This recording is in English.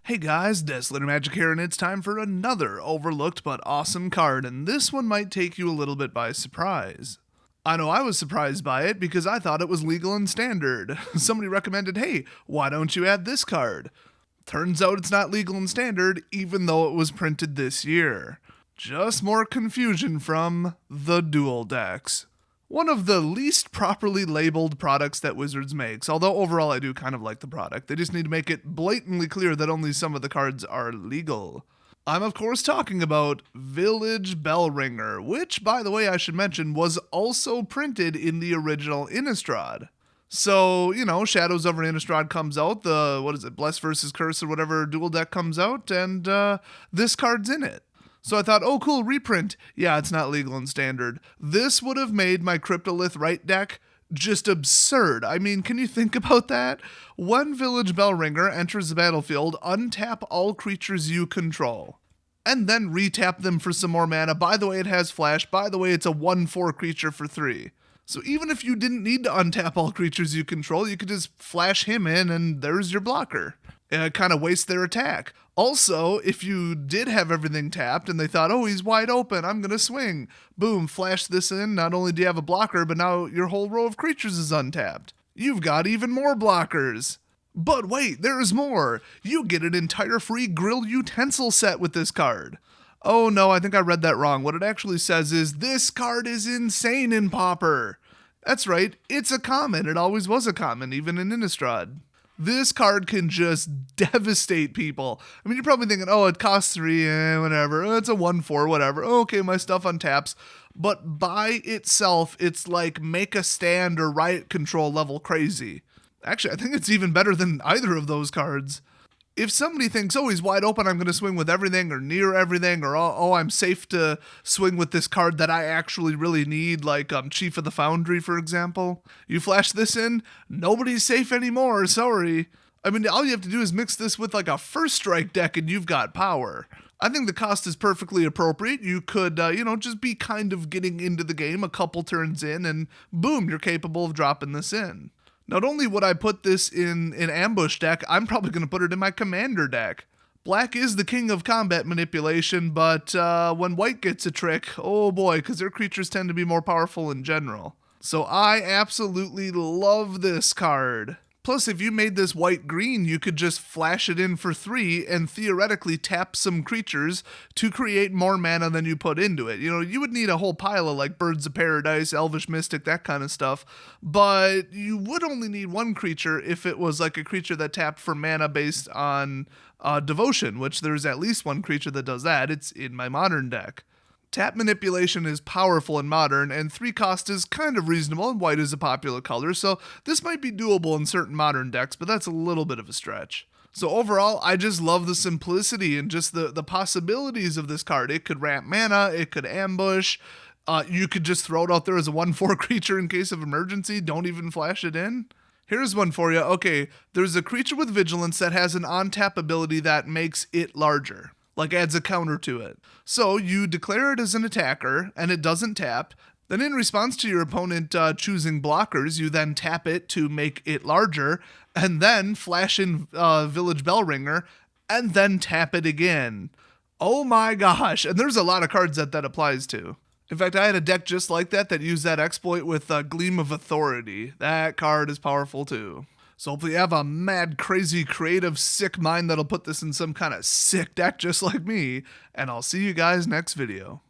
Hey guys, Desolator Magic here, and it's time for another overlooked but awesome card, and this one might take you a little bit by surprise. I know I was surprised by it because I thought it was legal and standard. Somebody recommended, hey, why don't you add this card? Turns out it's not legal and standard, even though it was printed this year. Just more confusion from the dual decks. One of the least properly labeled products that Wizards makes, although overall I do kind of like the product. They just need to make it blatantly clear that only some of the cards are legal. I'm of course talking about Village Bellringer, which, by the way, I should mention, was also printed in the original Innistrad. So, Shadows over Innistrad comes out, Bless versus Curse or whatever dual deck comes out, and this card's in it. So I thought, oh cool, reprint. Yeah, it's not legal and standard. This would have made my Cryptolith right deck just absurd. I mean, can you think about that? When Village Bellringer enters the battlefield, untap all creatures you control. And then retap them for some more mana. By the way, it has flash. By the way, it's a 1/4 creature for 3. So even if you didn't need to untap all creatures you control, you could just flash him in and there's your blocker. Kind of waste their attack. Also, if you did have everything tapped and they thought, oh, he's wide open, I'm going to swing. Boom, flash this in. Not only do you have a blocker, but now your whole row of creatures is untapped. You've got even more blockers. But wait, there's more. You get an entire free grill utensil set with this card. Oh no, I think I read that wrong. What it actually says is, this card is insane in Pauper. That's right, it's a common. It always was a common, even in Innistrad. This card can just devastate people. I mean, you're probably thinking, oh, it costs 3, whatever. Oh, it's a 1/4, whatever. Oh, okay, my stuff untaps. But by itself, it's like Make a Stand or Riot Control level crazy. Actually, I think it's even better than either of those cards. If somebody thinks, oh, he's wide open, I'm going to swing with everything or near everything, or oh, I'm safe to swing with this card that I actually really need, like Chief of the Foundry, for example. You flash this in, nobody's safe anymore, sorry. I mean, all you have to do is mix this with like a first strike deck and you've got power. I think the cost is perfectly appropriate. You could, just be kind of getting into the game a couple turns in and boom, you're capable of dropping this in. Not only would I put this in an ambush deck, I'm probably going to put it in my commander deck. Black is the king of combat manipulation, but when white gets a trick, oh boy, because their creatures tend to be more powerful in general. So I absolutely love this card. Plus, if you made this white-green, you could just flash it in for 3 and theoretically tap some creatures to create more mana than you put into it. You would need a whole pile of like Birds of Paradise, Elvish Mystic, that kind of stuff, but you would only need one creature if it was like a creature that tapped for mana based on Devotion, which there's at least one creature that does that. It's in my modern deck. Tap manipulation is powerful in modern, and 3 cost is kind of reasonable, and white is a popular color, so this might be doable in certain modern decks, but that's a little bit of a stretch. So overall, I just love the simplicity and just the possibilities of this card. It could ramp mana, it could ambush, you could just throw it out there as a 1/4 creature in case of emergency, don't even flash it in. Here's one for you. Okay, there's a creature with vigilance that has an on-tap ability that makes it larger. Like adds a counter to it. So you declare it as an attacker, and it doesn't tap. Then in response to your opponent choosing blockers, you then tap it to make it larger, and then flash in Village Bellringer, and then tap it again. Oh my gosh, and there's a lot of cards that applies to. In fact, I had a deck just like that used that exploit with Gleam of Authority. That card is powerful too. So hopefully you have a mad, crazy, creative, sick mind that'll put this in some kind of sick deck just like me, and I'll see you guys next video.